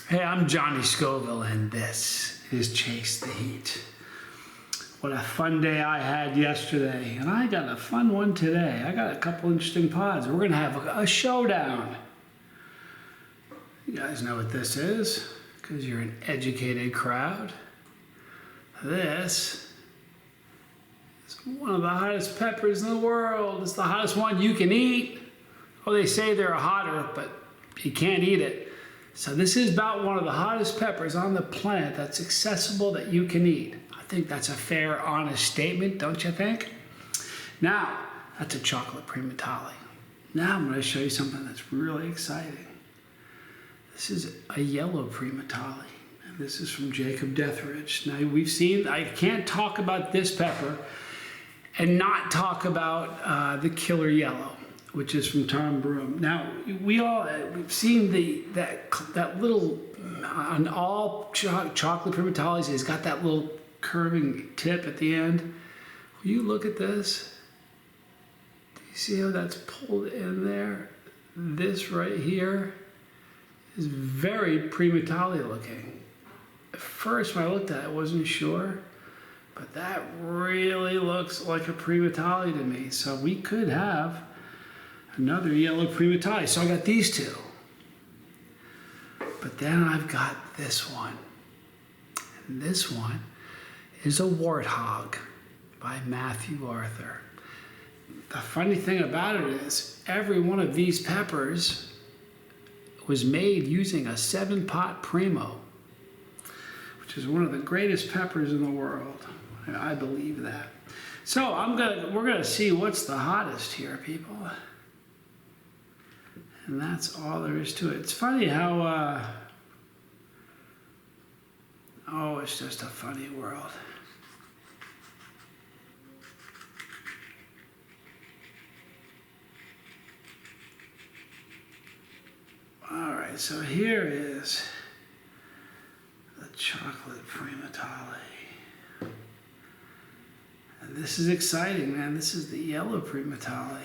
Hey, I'm Johnny Scoville, and this is Chase the Heat. What a fun day I had yesterday, and I got a fun one today. I got a couple interesting pods. We're going to have a showdown. You guys know what this is, because you're an educated crowd. This is one of the hottest peppers in the world. It's the hottest one you can eat. Oh, they say they're hotter, but you can't eat it. So this is about one of the hottest peppers on the planet that's accessible that you can eat. I think that's a fair, honest statement, don't you think? Now, that's a chocolate primatale. Now I'm going to show you something that's really exciting. This is a yellow primatale, and this is from Jacob Deathridge. Now we've seen, I can't talk about this pepper and not talk about the killer yellow, which is from Tom Broom. Now, we've seen that little, on all chocolate primatales, it's got that little curving tip at the end. Will you look at this? Do you see how that's pulled in there? This right here is very primatale looking. At first, when I looked at it, I wasn't sure, but that really looks like a primatale to me. So we could have another yellow primatale. So I got these two. But then I've got this one. And this one is a Warthog by Matthew Arthur. The funny thing about it is every one of these peppers was made using a 7-pot Primo, which is one of the greatest peppers in the world. I believe that. So we're gonna see what's the hottest here, people. And that's all there is to it. It's funny how, it's just a funny world. All right, so here is the chocolate primatale. And this is exciting, man. This is the yellow primatale.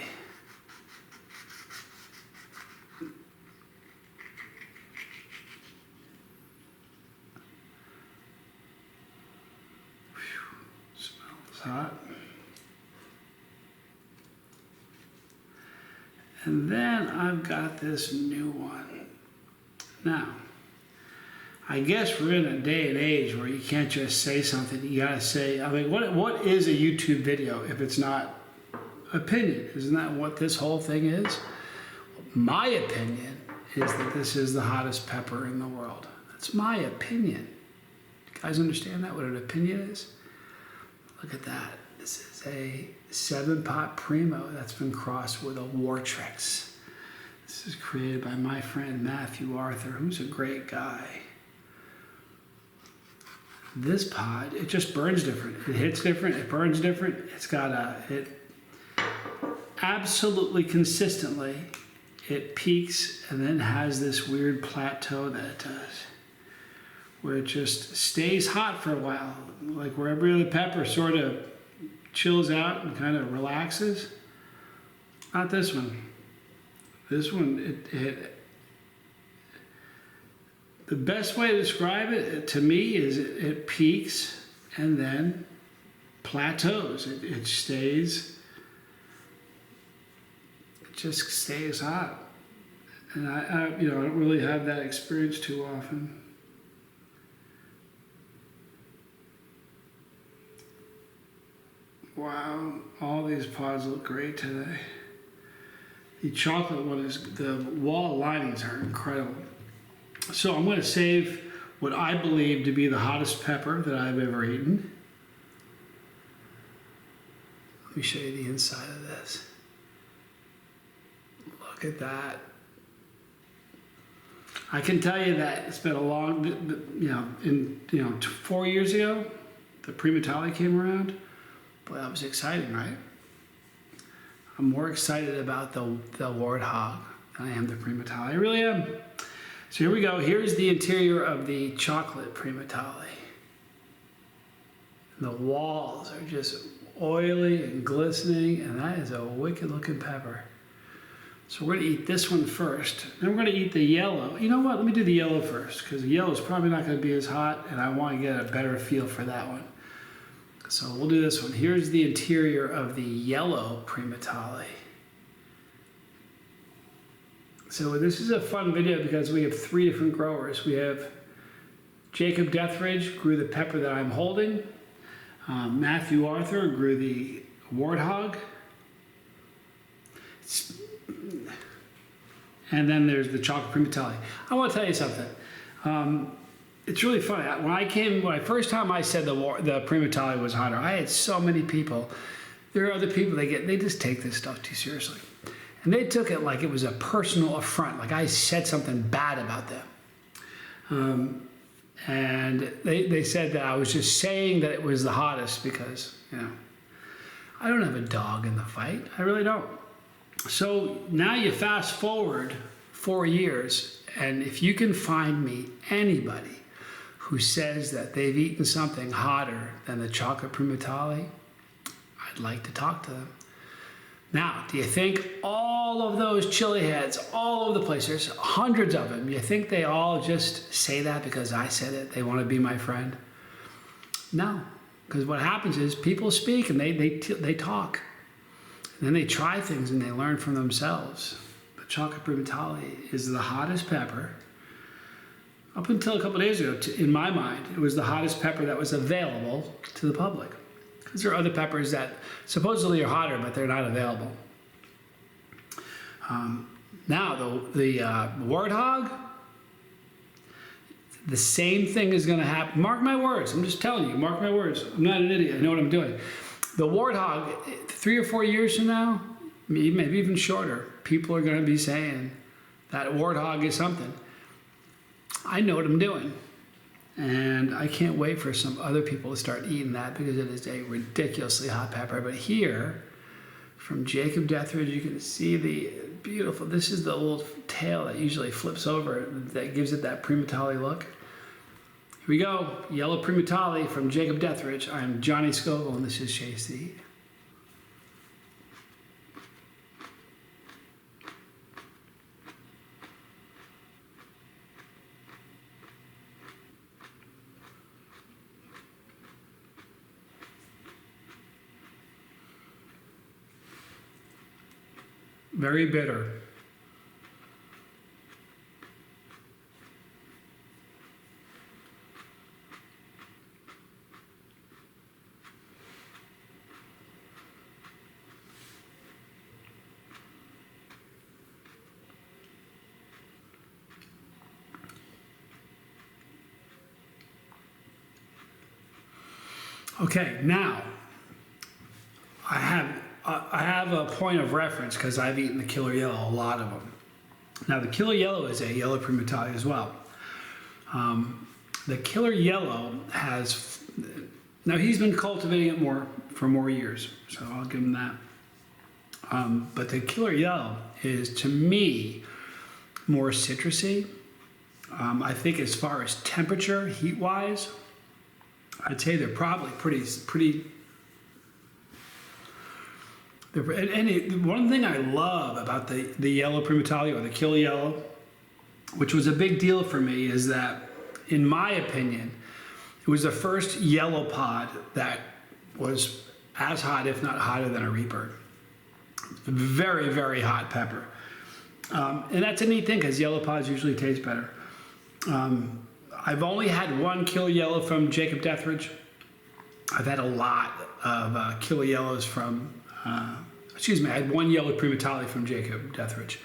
Hot. And then I've got this new one. Now, I guess we're in a day and age where you can't just say something. You gotta say, I mean, what is a YouTube video if it's not opinion? Isn't that what this whole thing is? My opinion is that this is the hottest pepper in the world. That's my opinion. You guys understand that, what an opinion is? Look at that. This is a 7-pot Primo that's been crossed with a Wartrix. This is created by my friend Matthew Arthur, who's a great guy. This pod, it just burns different. It hits different, it burns different. It's got it absolutely consistently, it peaks and then has this weird plateau that it does, where it just stays hot for a while, like where every other pepper sort of chills out and kind of relaxes. Not this one. This one, the best way to describe it to me is it peaks and then plateaus. It stays, it just stays hot. And I don't really have that experience too often. Wow, all these pods look great today. The chocolate one the wall linings are incredible. So I'm going to save what I believe to be the hottest pepper that I've ever eaten. Let me show you the inside of this. Look at that. I can tell you that it's been a long, 4 years ago, the primatale came around. Boy, that was exciting, right? I'm more excited about the Warthog than I am the primatale. I really am. So here we go. Here's the interior of the chocolate primatale. The walls are just oily and glistening, and that is a wicked looking pepper. So we're gonna eat this one first. Then we're gonna eat the yellow. You know what, let me do the yellow first, because the yellow is probably not gonna be as hot, and I wanna get a better feel for that one. So we'll do this one. Here's the interior of the yellow Primatale. So this is a fun video because we have 3 different growers. We have Jacob Deathridge grew the pepper that I'm holding. Matthew Arthur grew the Warthog. And then there's the chocolate Primatale. I want to tell you something. It's really funny. When first time I said the Primatale was hotter, I had so many people. There are other people, they just take this stuff too seriously. And they took it like it was a personal affront, like I said something bad about them. And they said that I was just saying that it was the hottest because, I don't have a dog in the fight. I really don't. So now you fast forward 4 years, and if you can find me anybody who says that they've eaten something hotter than the chocolate Primatale, I'd like to talk to them. Now, do you think all of those chili heads all over the place, there's hundreds of them, you think they all just say that because I said it, they want to be my friend? No, because what happens is people speak and they talk. And then they try things and they learn from themselves. The chocolate Primatale is the hottest pepper. Up until a couple of days ago, in my mind, it was the hottest pepper that was available to the public. Because there are other peppers that supposedly are hotter, but they're not available. Now, the Warthog, the same thing is going to happen. Mark my words. I'm just telling you, mark my words. I'm not an idiot. I know what I'm doing. The Warthog, 3 or 4 years from now, maybe even shorter, people are going to be saying that Warthog is something. I know what I'm doing. And I can't wait for some other people to start eating that because it is a ridiculously hot pepper. But here, from Jacob Deathridge, you can see the beautiful, this is the little tail that usually flips over that gives it that Primatale look. Here we go, yellow Primatale from Jacob Deathridge. I'm Johnny Scoville and this is Chase the Heat. Very bitter. Okay, now I have a point of reference because I've eaten the Killer Yellow, a lot of them. Now the Killer Yellow is a yellow Primatale as well. The Killer Yellow has, now he's been cultivating it for more years, so I'll give him that. But the Killer Yellow is, to me, more citrusy. I think as far as temperature, heat-wise, I'd say they're probably pretty. And one thing I love about the yellow Primatale or the Killer Yellow, which was a big deal for me, is that, in my opinion, it was the first yellow pod that was as hot, if not hotter, than a Reaper. Very, very hot pepper. And that's a neat thing because yellow pods usually taste better. I've only had one Killer Yellow from Jacob Deathridge. I've had a lot of Killer Yellows from, I had one yellow Primatale from Jacob Deathridge.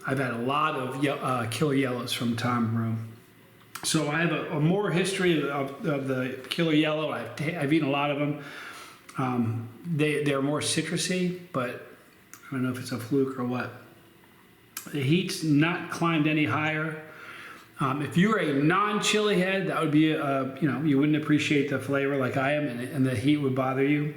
I've had a lot of Killer Yellows from Tom Broom. So I have a more history of the Killer Yellow. I've eaten a lot of them. They're more citrusy, but I don't know if it's a fluke or what. The heat's not climbed any higher. If you're a non-chili head, that would be, you wouldn't appreciate the flavor like I am, and the heat would bother you.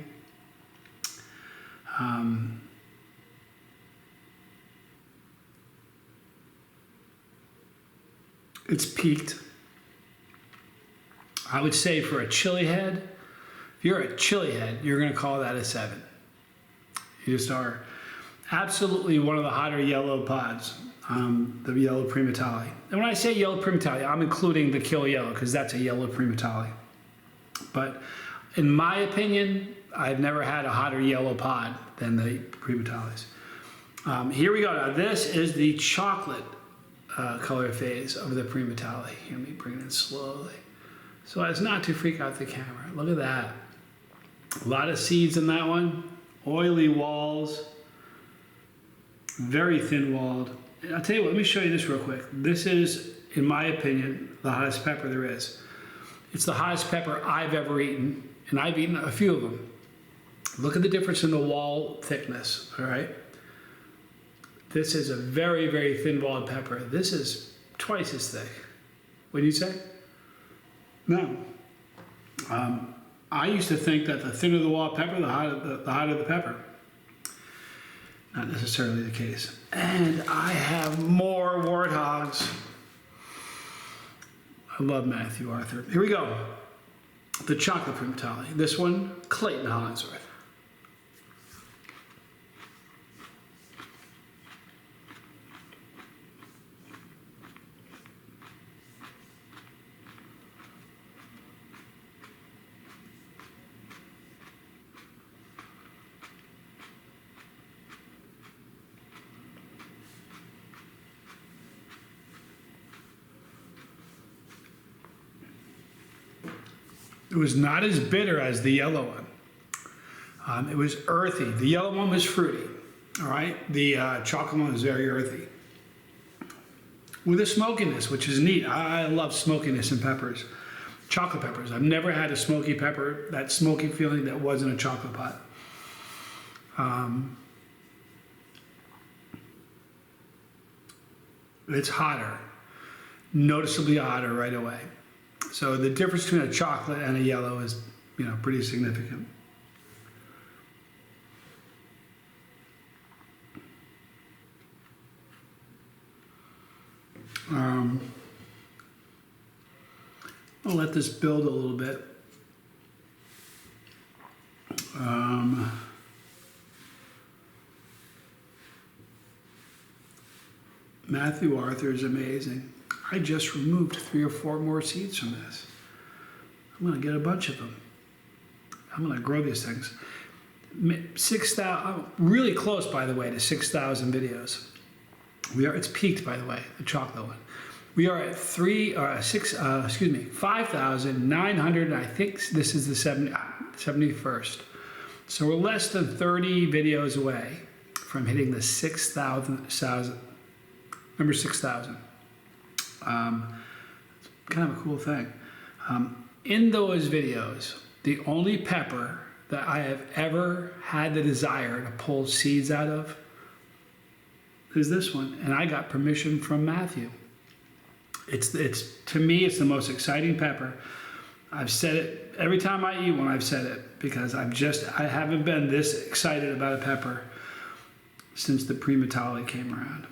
It's peaked. I would say for a chili head, if you're a chili head, you're going to call that a 7. You just are. absolutely one of the hotter yellow pods, the yellow Primatale. And when I say yellow Primatale, I'm including the Kill Yellow because that's a yellow Primatale. But in my opinion, I've never had a hotter yellow pod than the Primatales. Here we go. Now this is the chocolate color phase of the Primatale. Let me bring it in slowly, so as not to freak out the camera. Look at that. A lot of seeds in that one. Oily walls. Very thin walled. And I'll tell you what, let me show you this real quick. This is, in my opinion, the hottest pepper there is. It's the hottest pepper I've ever eaten, and I've eaten a few of them. Look at the difference in the wall thickness, all right? This is a very, very thin walled pepper. This is twice as thick. What do you say? No. I used to think that the thinner the walled pepper, the hotter the pepper. Not necessarily the case. And I have more Warthogs. I love Matthew Arthur. Here we go. The chocolate Primatale. This one, Clayton Hollingsworth. It was not as bitter as the yellow one. It was earthy. The yellow one was fruity, all right? The chocolate one was very earthy. With a smokiness, which is neat. I love smokiness in peppers. Chocolate peppers. I've never had a smoky pepper, that smoky feeling that wasn't a chocolate pot. It's hotter, noticeably hotter right away. So the difference between a chocolate and a yellow is, pretty significant. I'll let this build a little bit. Matthew Arthur is amazing. I just removed 3 or 4 more seeds from this. I'm going to get a bunch of them. I'm going to grow these things. 6,000, really close, by the way, to 6,000 videos. It's peaked, by the way, the chocolate one. We are at 5,900, and I think this is the 71st. So we're less than 30 videos away from hitting the 6,000, number 6,000. Kind of a cool thing. In those videos, the only pepper that I have ever had the desire to pull seeds out of is this one, and I got permission from Matthew. It's to me, it's the most exciting pepper. I've said it every time I eat one. I've said it because I haven't been this excited about a pepper since the Primatale came around.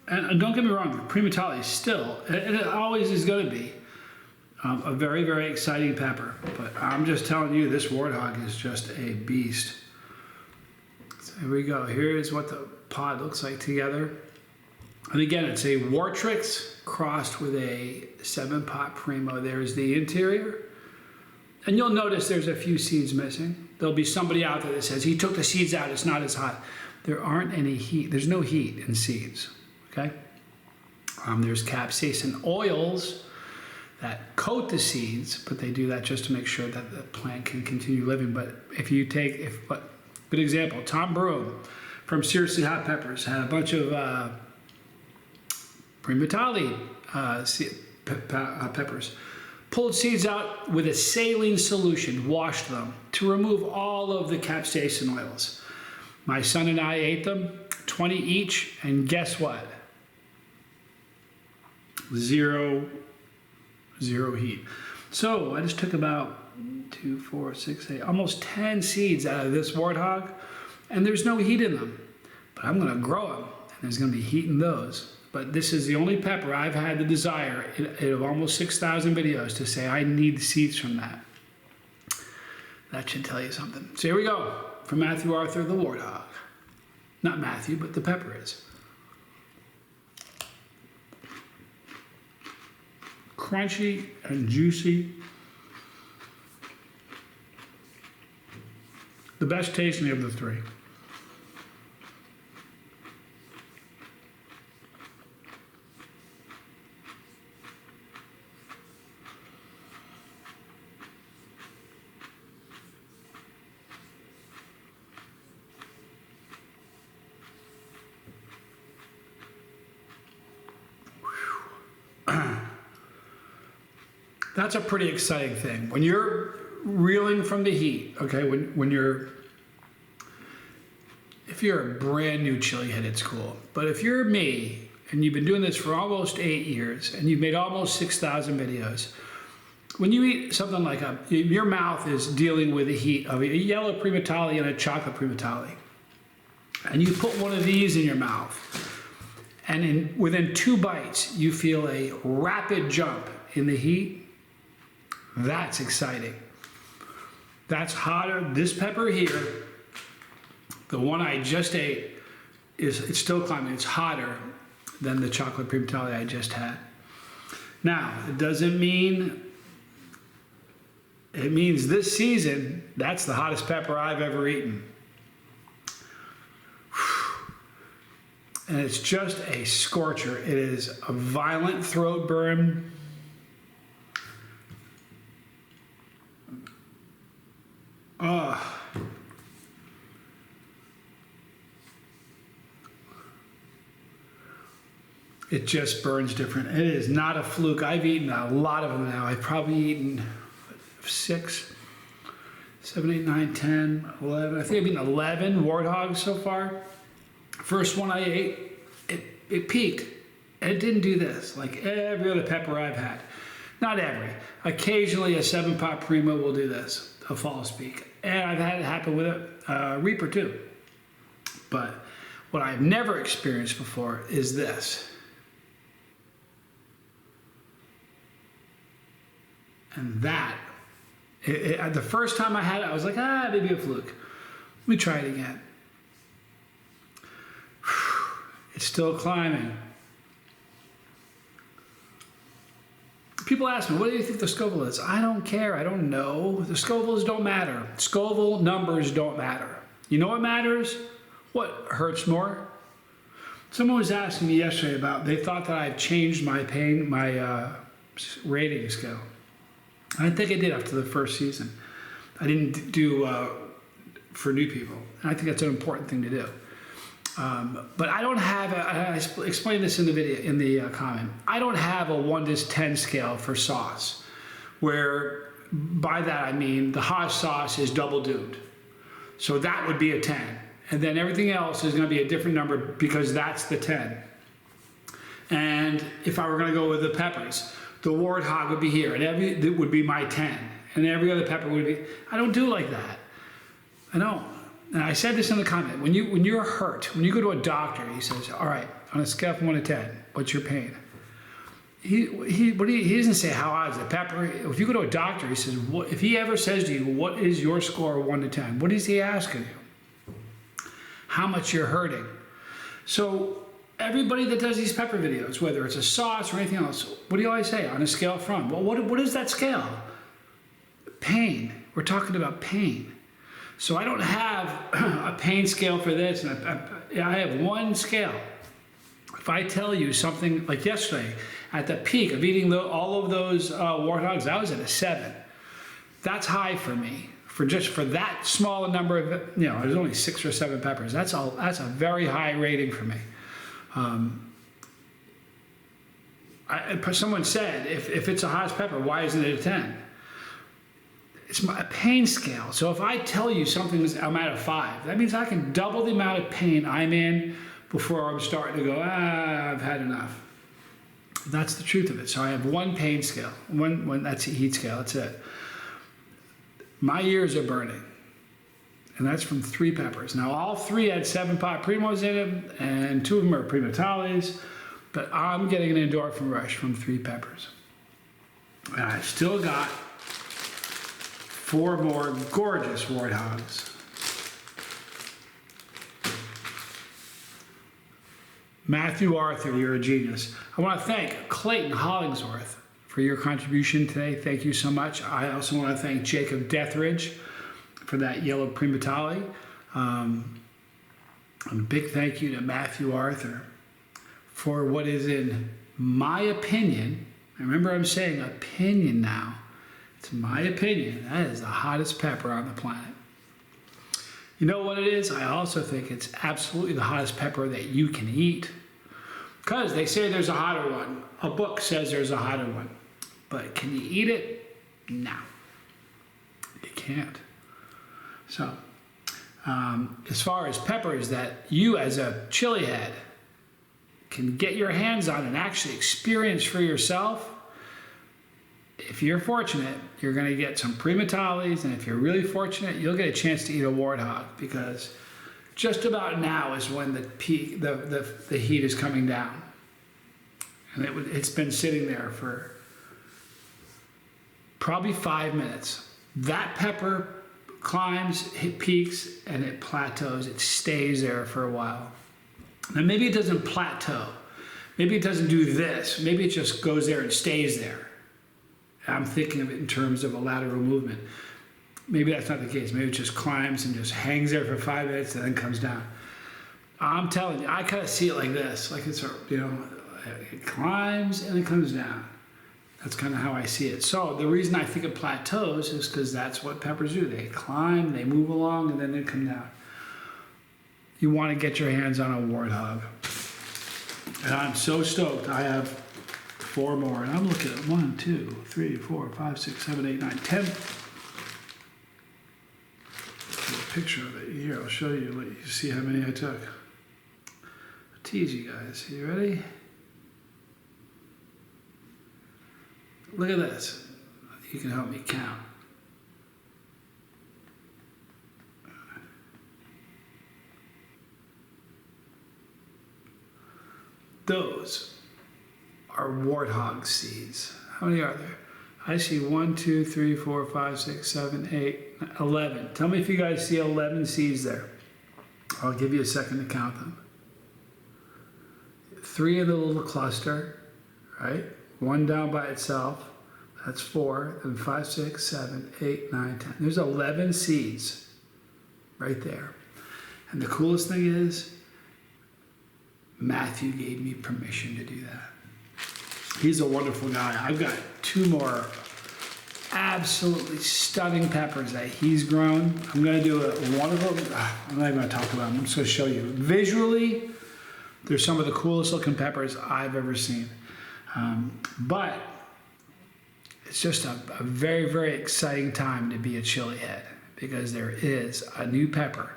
And don't get me wrong, the Primatale is still, and it always is going to be, a very, very exciting pepper. But I'm just telling you, this Warthog is just a beast. So here we go. Here's what the pod looks like together. And again, it's a Wartrix crossed with a 7-pot Primo. There's the interior. And you'll notice there's a few seeds missing. There'll be somebody out there that says, he took the seeds out, it's not as hot. There aren't any heat. There's no heat in seeds. Okay, there's capsaicin oils that coat the seeds, but they do that just to make sure that the plant can continue living. But good example, Tom Broom from Seriously Hot Peppers had a bunch of Primatale peppers, pulled seeds out with a saline solution, washed them to remove all of the capsaicin oils. My son and I ate them, 20 each, and guess what? Zero heat. So I just took about 2, 4, 6, 8, almost 10 seeds out of this Warthog, and there's no heat in them. But I'm going to grow them, and there's going to be heat in those. But this is the only pepper I've had the desire in almost 6,000 videos to say I need seeds from that. That should tell you something. So here we go. From Matthew Arthur, the Warthog. Not Matthew, but the pepper is. Crunchy and juicy. The best tasting of the three. That's a pretty exciting thing. When you're reeling from the heat, okay, if you're a brand new chili head, it's cool. But if you're me, and you've been doing this for almost 8 years, and you've made almost 6,000 videos, when you eat something like your mouth is dealing with the heat of a yellow primatale and a chocolate primatale, and you put one of these in your mouth, and within 2 bites, you feel a rapid jump in the heat. That's exciting. That's hotter. This pepper here, the one I just ate, it's still climbing. It's hotter than the chocolate primatale I just had. Now, it doesn't mean, it means this season, that's the hottest pepper I've ever eaten. And it's just a scorcher. It is a violent throat burn. It just burns different. It is not a fluke. I've eaten a lot of them now. I've probably eaten 6, 7, 8, 9, 10, 11. I think I've eaten 11 Warthogs so far. First one I ate, it peaked. And it didn't do this like every other pepper I've had. Not every. Occasionally a 7-pot Primo will do this, a false peak. And I've had it happen with a Reaper too. But what I've never experienced before is this. And that, the first time I had it, I was like, maybe a fluke. Let me try it again. It's still climbing. People ask me, what do you think the Scoville is? I don't care. I don't know. The Scovilles don't matter. Scoville numbers don't matter. You know what matters? What hurts more? Someone was asking me yesterday about, they thought that I've changed my rating scale. I think I did after the first season. I didn't do for new people. And I think that's an important thing to do. But I don't have, I explained this in the video, in the comment. I don't have a 1 to 10 scale for sauce, where by that I mean the hot sauce is double doomed. So that would be a 10. And then everything else is going to be a different number because that's the 10. And if I were going to go with the peppers, the Warthog would be here, and it would be my 10. And every other pepper would be, I don't do like that. I don't. And I said this in the comment, when you're hurt, when you go to a doctor, he says, all right, on a scale from 1 to 10, what's your pain? He doesn't say how hot is the pepper. If you go to a doctor, he says, if he ever says to you, what is your score 1 to 10? What is he asking you? How much you're hurting. So everybody that does these pepper videos, whether it's a sauce or anything else, what do you always say? On a scale from? Well, what is that scale? Pain. We're talking about pain. So I don't have a pain scale for this. And I have one scale. If I tell you something like yesterday, at the peak of eating all of those Warthogs, I was at a 7. That's high for me. For that small a number of, there's only 6 or 7 peppers. That's a very high rating for me. Someone said, if it's a hottest pepper, why isn't it a 10? It's a pain scale. So if I tell you I'm at a 5, that means I can double the amount of pain I'm in before I'm starting to go, I've had enough. That's the truth of it. So I have one pain scale. That's a heat scale. That's it. My ears are burning. And that's from 3 peppers. Now all 3 had 7-pot Primos in them, and 2 of them are Primatales, but I'm getting an endorphin rush from 3 peppers. And I still got 4 more gorgeous Warthogs. Matthew Arthur, you're a genius. I want to thank Clayton Hollingsworth for your contribution today. Thank you so much. I also want to thank Jacob Deathridge for that yellow Primatale. A big thank you to Matthew Arthur for what is, in my opinion, remember I'm saying opinion now, it's my opinion, that is the hottest pepper on the planet. You know what it is? I also think it's absolutely the hottest pepper that you can eat. Because they say there's a hotter one. A book says there's a hotter one. But can you eat it? No. You can't. So, as far as peppers that you as a chili head can get your hands on and actually experience for yourself, if you're fortunate, you're going to get some Primatales, and if you're really fortunate, you'll get a chance to eat a Warthog, because just about now is when the peak, the heat is coming down. And it's been sitting there for probably 5 minutes. That pepper climbs, it peaks, and it plateaus. It stays there for a while. And maybe it doesn't plateau. Maybe it doesn't do this. Maybe it just goes there and stays there. I'm thinking of it in terms of a lateral movement. Maybe that's not the case. Maybe it just climbs and just hangs there for 5 minutes and then comes down. I'm telling you, I kind of see it like this. Like it's, it climbs and it comes down. That's kind of how I see it. So the reason I think it plateaus is because that's what peppers do. They climb, they move along, and then they come down. You want to get your hands on a Warthog. And I'm so stoked. I have 4 more. And I'm looking at 1, 2, 3, 4, 5, 6, 7, 8, 9, 10. A picture of it here. I'll show you. Let you see how many I took. I'll tease you guys. You ready? Look at this. You can help me count. Those are Warthog seeds. How many are there? I see 1, 2, 3, 4, 5, 6, 7, 8, 11. Tell me if you guys see 11 seeds there. I'll give you a second to count them. 3 in the little cluster, right? 1 down by itself. That's 4. Then 5, 6, 7, 8, 9, 10. There's 11 seeds right there. And the coolest thing is, Matthew gave me permission to do that. He's a wonderful guy. I've got 2 more absolutely stunning peppers that he's grown. I'm going to do one of them. I'm not even going to talk about them. I'm just going to show you. Visually, they're some of the coolest looking peppers I've ever seen. But it's just a very, very exciting time to be a chili head, because there is a new pepper.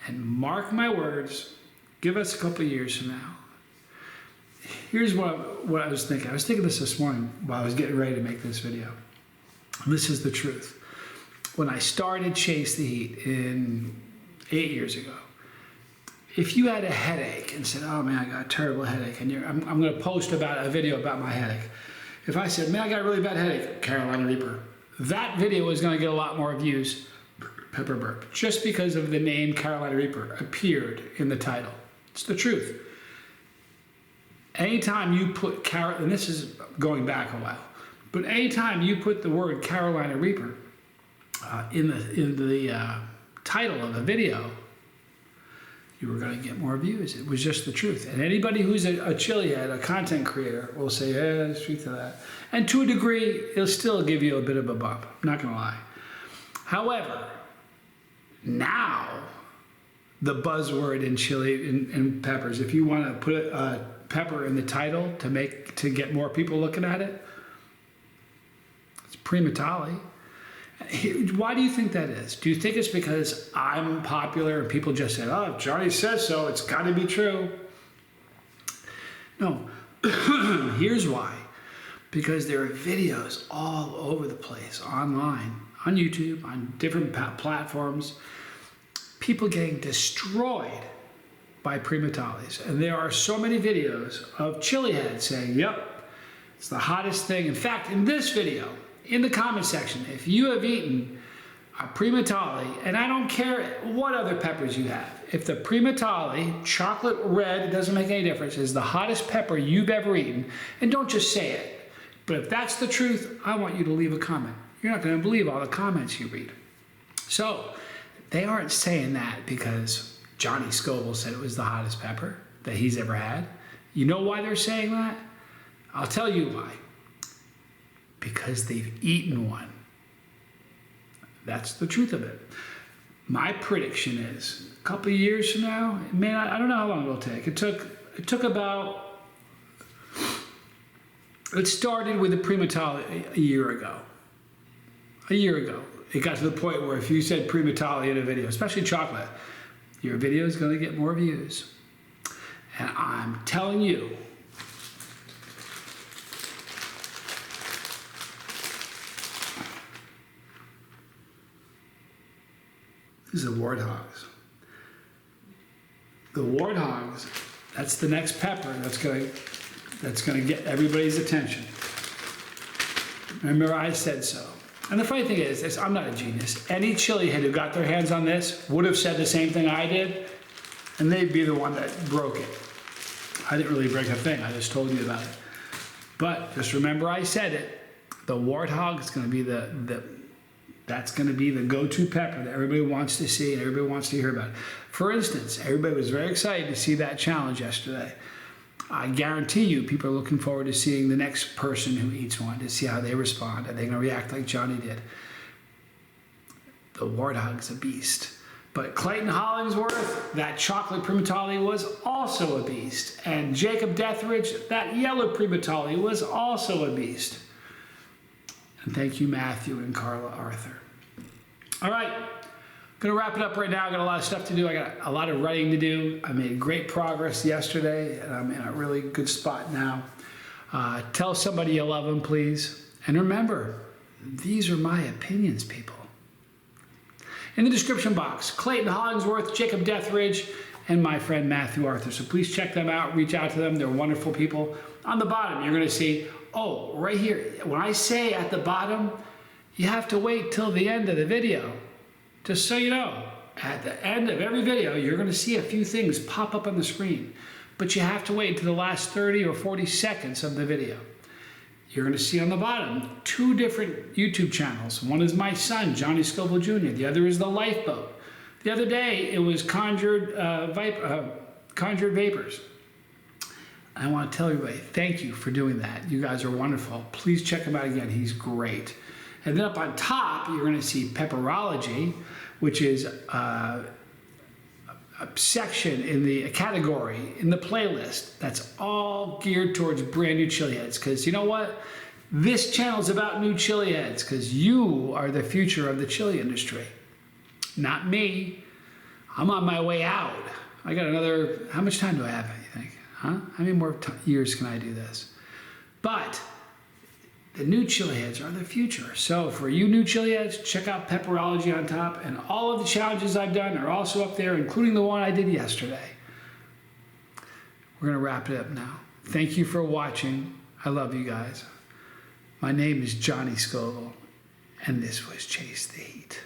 And mark my words, give us a couple of years from now. Here's what I was thinking. I was thinking this morning while I was getting ready to make this video. And this is the truth. When I started Chase the Heat 8 years ago, if you had a headache and said, oh man, I got a terrible headache, and I'm going to post about a video about my headache. If I said, man, I got a really bad headache, Carolina Reaper, that video is going to get a lot more views, Pepper Burp, just because of the name Carolina Reaper appeared in the title. It's the truth. Anytime you put and this is going back a while, but anytime you put the word Carolina Reaper in the title of a video, you were going to get more views. It was just the truth. And anybody who's a chili head, a content creator, will say, yeah, speak to that. And to a degree, it'll still give you a bit of a bump. I'm not going to lie. However, now the buzzword in chili and peppers, if you want to put a pepper in the title to get more people looking at it, it's Primatale. Why do you think that is? Do you think it's because I'm popular and people just say, oh, if Johnny says so, it's got to be true? No. Here's why. Because there are videos all over the place, online, on YouTube, on different platforms, people getting destroyed by Primatales. And there are so many videos of chili heads saying, yep, it's the hottest thing. In fact, in this video, in the comment section, if you have eaten a Primatali, and I don't care what other peppers you have. If the Primatali, chocolate red, it doesn't make any difference, is the hottest pepper you've ever eaten, and don't just say it, but if that's the truth, I want you to leave a comment. You're not going to believe all the comments you read. So, they aren't saying that because Johnny Scoville said it was the hottest pepper that he's ever had. You know why they're saying that? I'll tell you why. Because they've eaten one. That's the truth of it. My prediction is a couple of years from now, it may not, I don't know how long it'll take. It took about, it started with the Primatali a year ago. A year ago. It got to the point where if you said Primatali in a video, especially chocolate, your video is going to get more views. And I'm telling you, these are Warthogs. The Warthogs, that's the next pepper that's going to get everybody's attention. Remember, I said so. And the funny thing is, I'm not a genius. Any chili head who got their hands on this would have said the same thing I did, and they'd be the one that broke it. I didn't really break a thing, I just told you about it. But just remember I said it, the Warthog is going to be that's going to be the go-to pepper that everybody wants to see and everybody wants to hear about. For instance, everybody was very excited to see that challenge yesterday. I guarantee you people are looking forward to seeing the next person who eats one to see how they respond. Are they going to react like Johnny did? The Warthog's a beast. But Clayton Hollingsworth, that chocolate Primatali, was also a beast. And Jacob Deathridge, that yellow Primatali, was also a beast. And thank you, Matthew and Carla Arthur. All right, I'm going to wrap it up right now. I got a lot of stuff to do. I got a lot of writing to do. I made great progress yesterday, and I'm in a really good spot now. Tell somebody you love them, please. And remember, these are my opinions, people. In the description box, Clayton Hollingsworth, Jacob Deathridge, and my friend Matthew Arthur. So please check them out, reach out to them. They're wonderful people. On the bottom, you're going to see, oh, right here. When I say at the bottom, you have to wait till the end of the video. Just so you know, at the end of every video, you're going to see a few things pop up on the screen. But you have to wait until the last 30 or 40 seconds of the video. You're going to see on the bottom 2 different YouTube channels. One is my son, Johnny Scoville Jr. The other is The Lifeboat. The other day, it was Conjured Vapors. I want to tell everybody, thank you for doing that. You guys are wonderful. Please check him out again. He's great. And then up on top, you're going to see Pepperology, which is a section in a category in the playlist that's all geared towards brand new chili heads. Because you know what? This channel is about new chili heads because you are the future of the chili industry. Not me. I'm on my way out. I got another, how much time do I have, you think? Huh? How many more years can I do this? But the new chili heads are the future. So for you new chili heads, check out Pepperology on top. And all of the challenges I've done are also up there, including the one I did yesterday. We're going to wrap it up now. Thank you for watching. I love you guys. My name is Johnny Scoville, and this was Chase the Heat.